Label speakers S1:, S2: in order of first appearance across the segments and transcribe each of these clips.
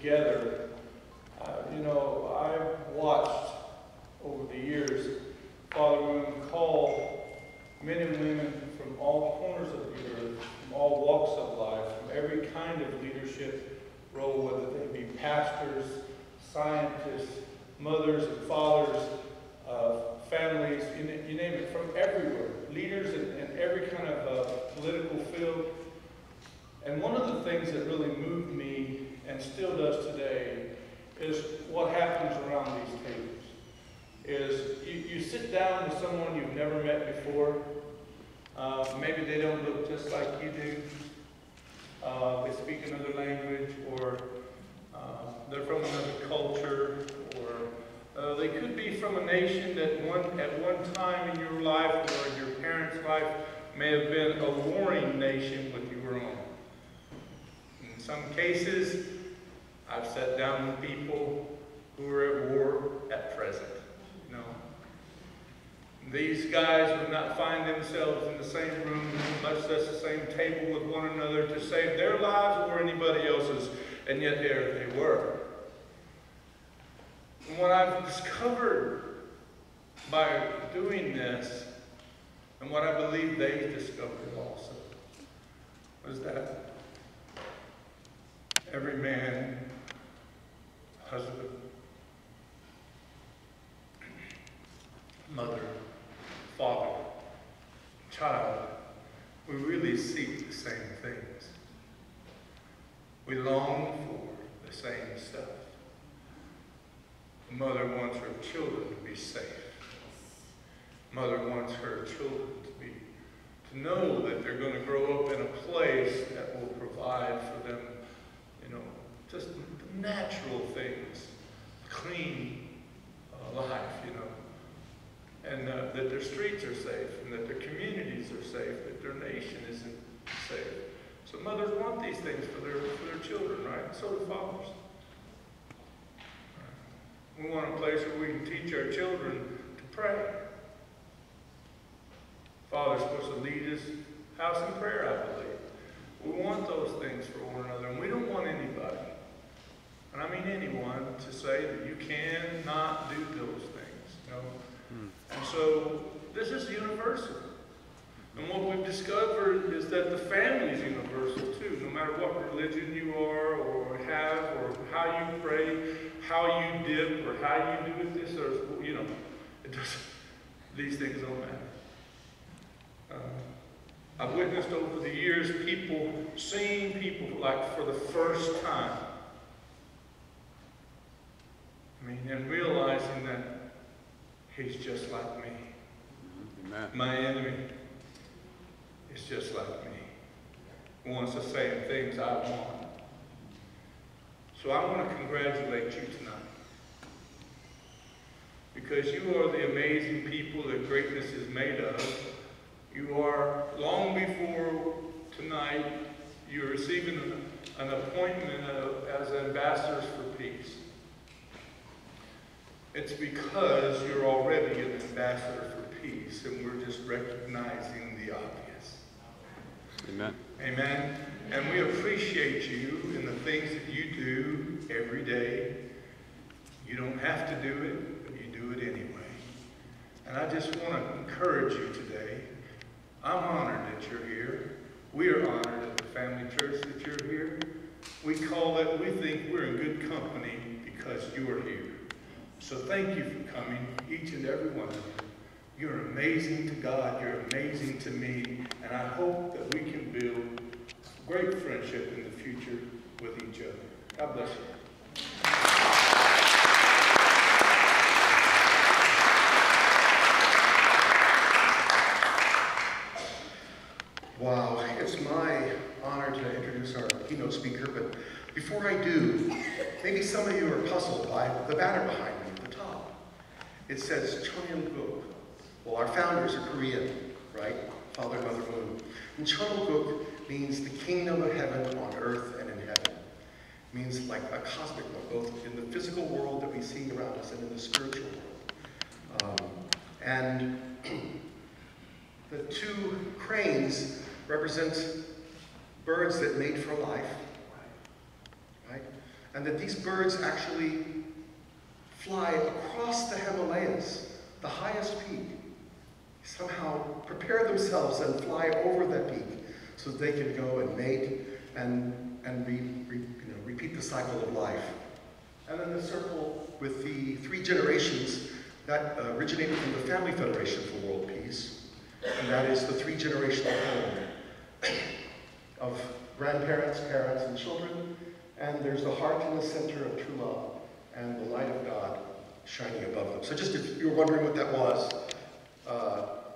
S1: together. You know, I've watched over the years Father Moon call men and women from all corners of the earth, from all walks of life, from every kind of leadership role, whether they be pastors, scientists, mothers and fathers, families, you name it, from everywhere, leaders in every kind of political field. And one of the things that really moved me, and still does today, is what happens around these tables. Is you sit down with someone you've never met before. Maybe they don't look just like you do. They speak another language, or they're from another culture, or they could be from a nation that at one time in your life or in your parents' life may have been a warring nation with your own. In some cases, I've sat down with people who are at war at present. You know, these guys would not find themselves in the same room, much less the same table with one another to save their lives or anybody else's, and yet there they were. And what I've discovered by doing this, and what I believe they discovered also, was that every man, husband, mother, father, child, we really seek the same things. We long for the same stuff. Mother wants her children to be safe. Mother wants her children to know that they're going to grow up in a place that will provide for them, you know, just the natural things, clean life, you know, and that their streets are safe, and that their communities are safe, that their nation isn't safe. So mothers want these things for their children, right? And so do fathers. We want a place where we can teach our children to pray. Father's supposed to lead his house in prayer, I believe. We want those things for one another, and we don't want anybody, and I mean anyone, to say that you cannot do those things. You know? And so this is universal. And what we've discovered is that the family is universal too. No matter what religion you are, or have, or how you pray, how you dip, or how you do it this, or, you know, it doesn't, these things don't matter. I've witnessed over the years seeing people like for the first time. I mean, and realizing that he's just like me.
S2: Amen.
S1: My enemy is just like me. He wants the same things I want. So I want to congratulate you tonight, because you are the amazing people that greatness is made of. You are, long before tonight, you're receiving an appointment as ambassadors for peace. It's because you're already an ambassador for peace, and we're just recognizing the obvious.
S2: Amen.
S1: Amen. And we appreciate you in the things that you do every day. You don't have to do it, but you do it anyway. And I just want to encourage you today. I'm honored that you're here. We are honored at the family church that you're here. We think we're in good company because you're here. So thank you for coming, each and every one of you. You're amazing to God. You're amazing to me. And I hope that we can build great friendship in the future with each other. God bless you.
S3: Wow, it's my honor to introduce our keynote speaker, but before I do, maybe some of you are puzzled by the banner behind me at the top. It says Cheongguk. Well, our founders are Korean, right? Father and Mother Moon. And Cheongguk means the kingdom of heaven on earth and in heaven. It means like a cosmic one, both in the physical world that we see around us and in the spiritual world. And the two cranes represent birds that mate for life, right? and that these birds actually fly across the Himalayas, the highest peak, somehow prepare themselves and fly over that peak so that they can go and mate and repeat the cycle of life. And then the circle with the 3 generations that originated from the Family Federation for World Peace, and that is the 3-generational home of grandparents, parents, and children, and there's the heart in the center of true love and the light of God shining above them. So just if you were wondering what that was,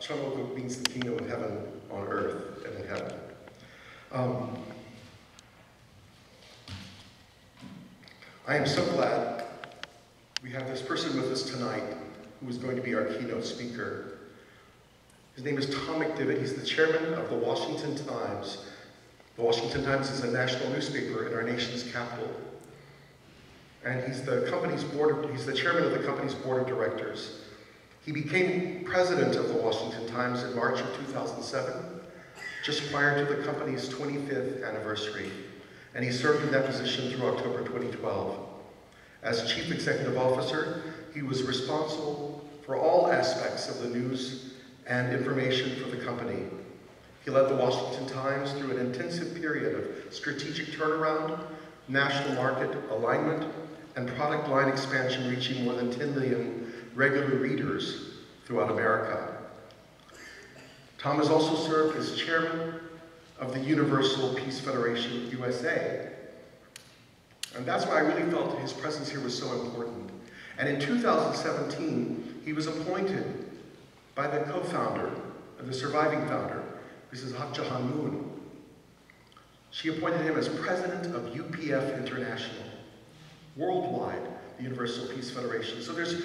S3: Chanokuk means the kingdom of heaven on earth and in heaven. I am so glad we have this person with us tonight who is going to be our keynote speaker. His name is Tom McDivitt. He's the chairman of the Washington Times. The Washington Times is a national newspaper in our nation's capital. And he's the chairman of the company's board of directors. He became president of the Washington Times in March of 2007, just prior to the company's 25th anniversary. And he served in that position through October 2012. As chief executive officer, he was responsible for all aspects of the news and information for the company. He led the Washington Times through an intensive period of strategic turnaround, national market alignment, and product line expansion reaching more than 10 million regular readers throughout America. Tom has also served as chairman of the Universal Peace Federation USA. And that's why I really felt his presence here was so important. And in 2017, he was appointed by the co-founder, the surviving founder, Mrs. Hak Jahan Moon. She appointed him as president of UPF International, worldwide, the Universal Peace Federation. So there's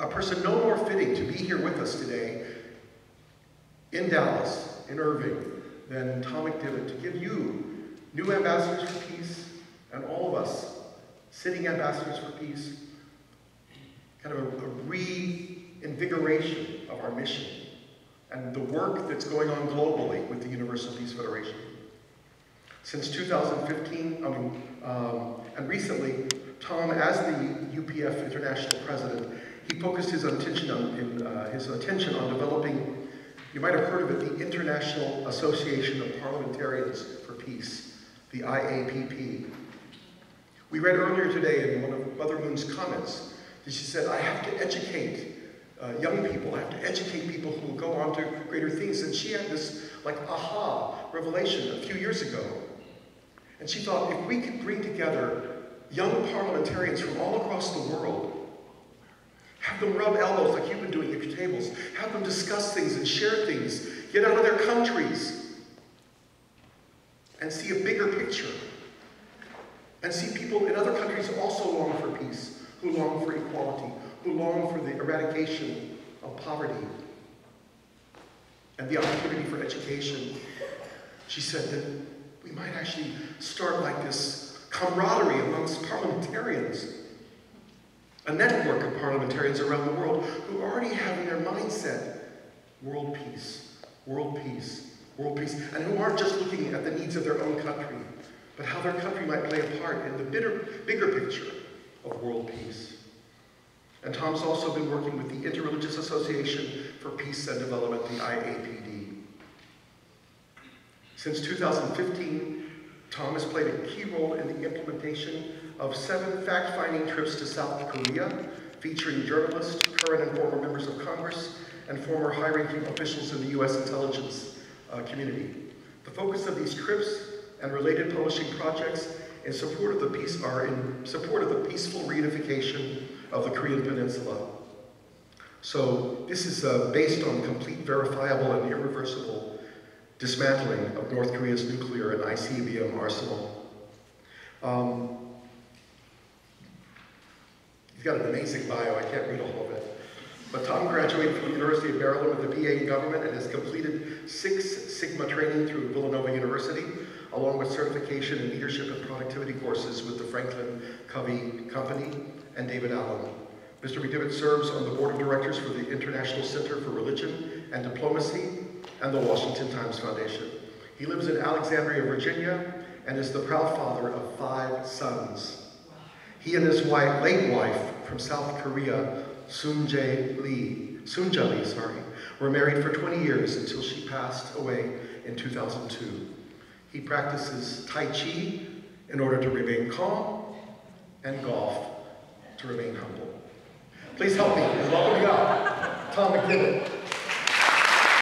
S3: a person no more fitting to be here with us today in Dallas, in Irving, than Tom McDivitt, to give you, new ambassadors for peace, and all of us, sitting ambassadors for peace, kind of a reinvigoration of our mission and the work that's going on globally with the Universal Peace Federation. Since 2015, and recently, Tom, as the UPF International President, he focused his attention on developing, you might have heard of it, the International Association of Parliamentarians for Peace, the IAPP. We read earlier today in one of Mother Moon's comments that she said, I have to educate young people, I have to educate people who will go on to greater things. And she had this like aha revelation a few years ago. And she thought, if we could bring together young parliamentarians from all across the world, have them rub elbows like you've been doing at your tables, have them discuss things and share things, get out of their countries, and see a bigger picture, and see people in other countries who also long for peace, who long for equality, who long for the eradication of poverty and the opportunity for education. She said that we might actually start like this camaraderie amongst parliamentarians, a network of parliamentarians around the world who already have in their mindset world peace, world peace, world peace, and who aren't just looking at the needs of their own country, but how their country might play a part in the bigger picture of world peace. And Tom's also been working with the Interreligious Association for Peace and Development, the IAPD. Since 2015, Tom has played a key role in the implementation of 7 fact-finding trips to South Korea, featuring journalists, current and former members of Congress, and former high-ranking officials in the U.S. intelligence community. The focus of these trips and related publishing projects in support of the peaceful reunification of the Korean Peninsula. So this is based on complete, verifiable, and irreversible dismantling of North Korea's nuclear and ICBM arsenal. He's got an amazing bio, I can't read all of it. But Tom graduated from the University of Maryland with a BA in government and has completed 6 Sigma training through Villanova University, along with certification in leadership and productivity courses with the Franklin Covey Company and David Allen. Mr. McDivitt serves on the board of directors for the International Center for Religion and Diplomacy and the Washington Times Foundation. He lives in Alexandria, Virginia, and is the proud father of 5 sons. He and his late wife from South Korea, Sunja Lee, were married for 20 years until she passed away in 2002. He practices Tai Chi in order to remain calm and golf to remain humble. Please help me in welcoming up Tom McKibben.